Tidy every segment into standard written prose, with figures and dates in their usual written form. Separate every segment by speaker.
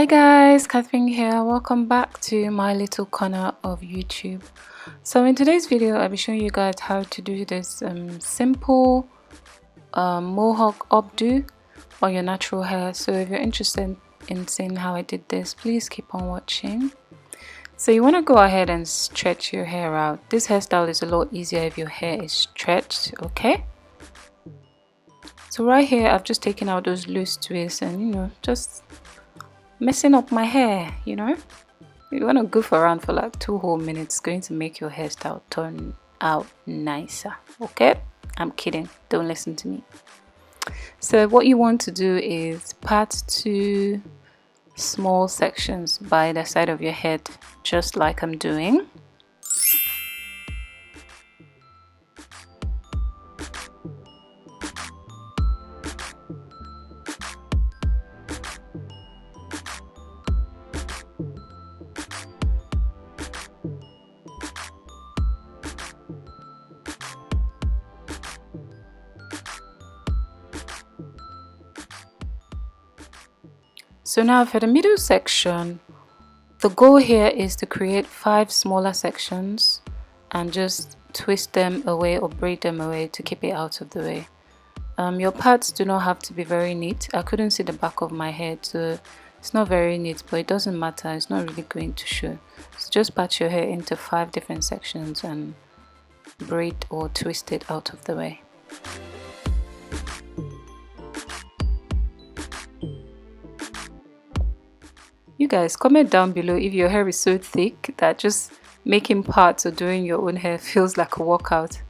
Speaker 1: Hi guys, Catherine here. Welcome back to my little corner of YouTube. So in today's video, I'll be showing you guys how to do this simple mohawk updo on your natural hair. So if you're interested in seeing how I did this, please keep on watching. So you want to go ahead and stretch your hair out. This hairstyle is a lot easier if your hair is stretched, okay? So right here, I've just taken out those loose twists and just messing up my hair. You want to goof around for like 2 whole minutes. It's going to make your hairstyle turn out nicer, okay? I'm kidding, don't listen to me. So what you want to do is part 2 small sections by the side of your head, just like I'm doing. So now for the middle section, the goal here is to create 5 smaller sections and just twist them away or braid them away to keep it out of the way. Your parts do not have to be very neat. I couldn't see the back of my head, so it's not very neat, but it doesn't matter. It's not really going to show. So just part your hair into 5 different sections and braid or twist it out of the way. You guys, comment down below if your hair is so thick that just making parts or doing your own hair feels like a workout.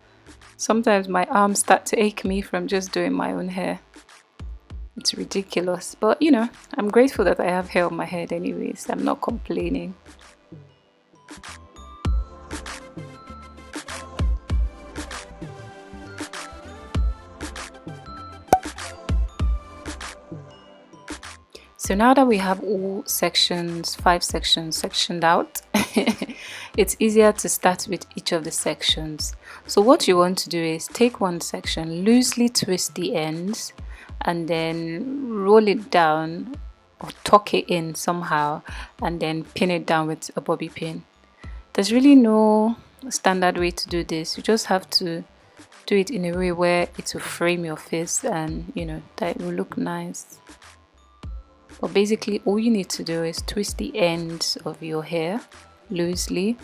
Speaker 1: Sometimes my arms start to ache me from just doing my own hair. It's ridiculous, but I'm grateful that I have hair on my head anyways. I'm not complaining. So now that we have all sections, 5 sections sectioned out, it's easier to start with each of the sections. So what you want to do is take one section, loosely twist the ends, and then roll it down or tuck it in somehow, and then pin it down with a bobby pin. There's really no standard way to do this. You just have to do it in a way where it will frame your face and that it will look nice. But basically all you need to do is twist the ends of your hair loosely,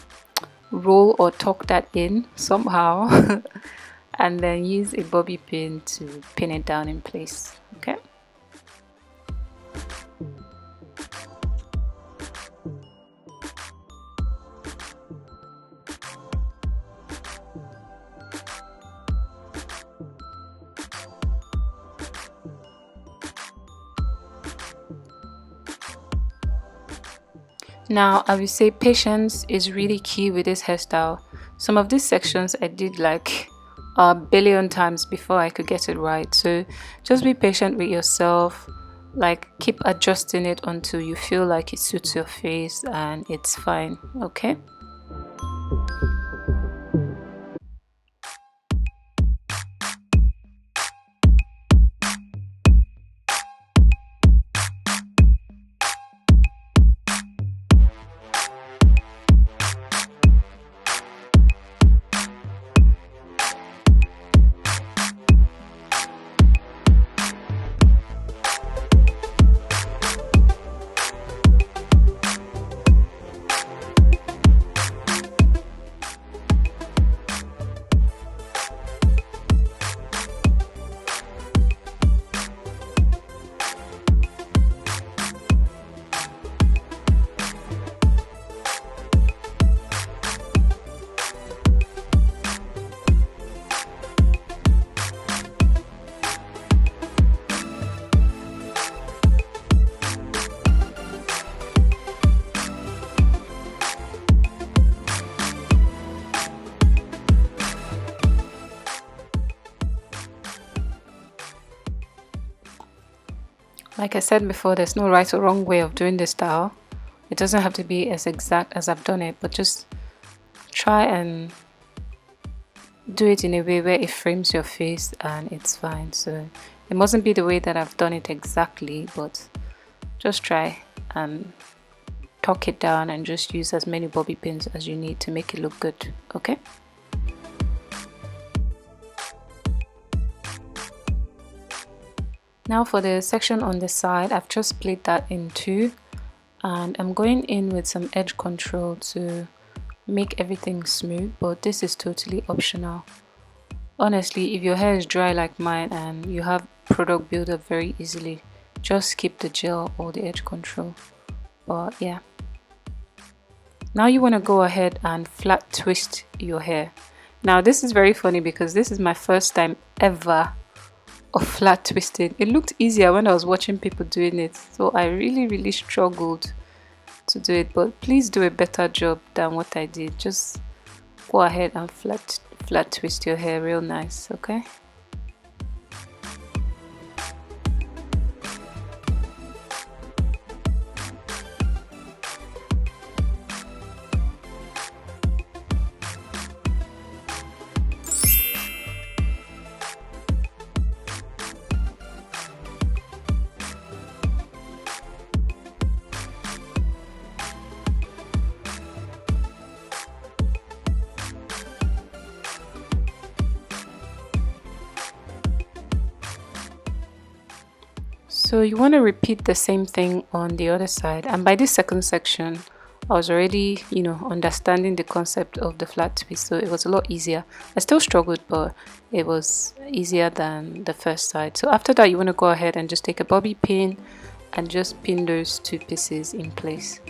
Speaker 1: roll or tuck that in somehow and then use a bobby pin to pin it down in place, okay? Now I will say patience is really key with this hairstyle. Some of these sections I did like a billion times before I could get it right, so just be patient with yourself, like keep adjusting it until you feel like it suits your face and it's fine, okay? Like I said before, there's no right or wrong way of doing this style. It doesn't have to be as exact as I've done it, but just try and do it in a way where it frames your face and it's fine. So it mustn't be the way that I've done it exactly, but just try. and tuck it down and just use as many bobby pins as you need to make it look good. Okay. Now for the section on the side, I've just split that in two, and I'm going in with some edge control to make everything smooth, but this is totally optional. Honestly, if your hair is dry like mine and you have product buildup very easily, just skip the gel or the edge control. But yeah, now you want to go ahead and flat twist your hair. Now this is very funny because this is my first time ever of flat twisting. It looked easier when I was watching people doing it, so I really struggled to do it, but please do a better job than what I did. Just go ahead and flat twist your hair real nice. Okay. So you want to repeat the same thing on the other side, and by this second section I was already, understanding the concept of the flat twist, so it was a lot easier. I still struggled, but it was easier than the first side. So after that, you want to go ahead and just take a bobby pin and just pin those two pieces in place.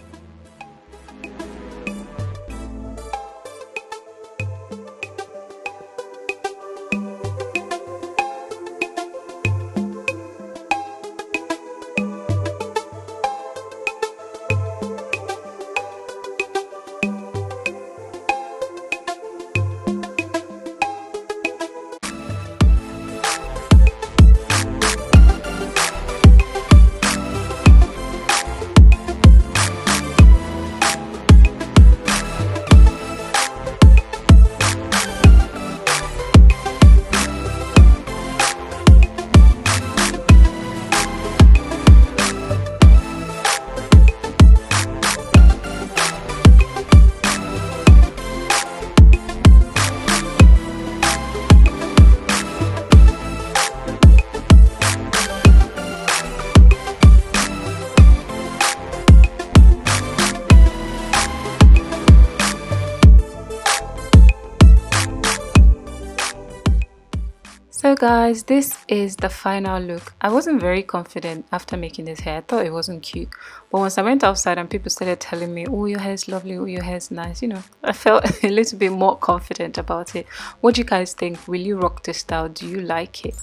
Speaker 1: So guys, this is the final look. I wasn't very confident after making this hair. I thought it wasn't cute, but once I went outside and people started telling me, oh, your hair is lovely, oh, your hair is nice, I felt a little bit more confident about it. What do you guys think? Will you rock this style? Do you like it?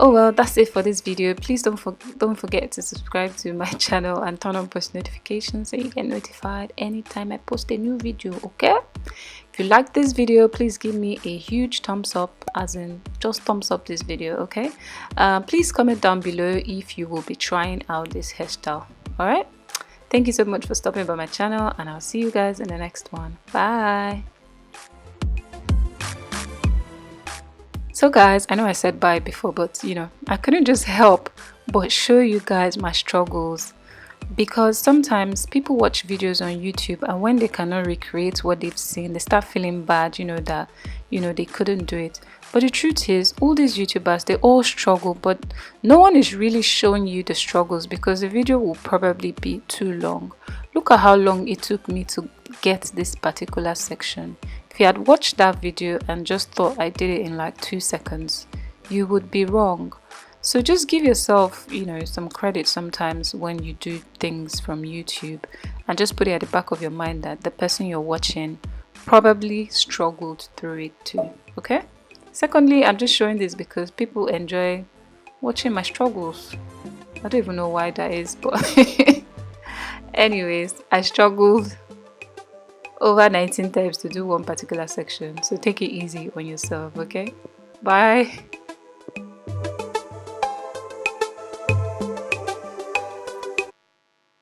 Speaker 1: Oh well, that's it for this video. Please don't forget to subscribe to my channel and turn on post notifications so you get notified anytime I post a new video. Okay, if you like this video, please give me a huge thumbs up, as in just thumbs up this video. Okay, please comment down below if you will be trying out this hairstyle. All right, thank you so much for stopping by my channel, and I'll see you guys in the next one. Bye. So guys, I know I said bye before, but I couldn't just help but show you guys my struggles, because sometimes people watch videos on YouTube and when they cannot recreate what they've seen, they start feeling bad, that they couldn't do it. But the truth is, all these YouTubers, they all struggle, but no one is really showing you the struggles because the video will probably be too long. Look at how long it took me to get this particular section. If you had watched that video and just thought I did it in like 2 seconds, you would be wrong. So just give yourself, some credit sometimes when you do things from YouTube, and just put it at the back of your mind that the person you're watching probably struggled through it too. Okay? Secondly, I'm just showing this because people enjoy watching my struggles. I don't even know why that is, but anyways, I struggled over 19 times to do one particular section, so take it easy on yourself. Okay, bye.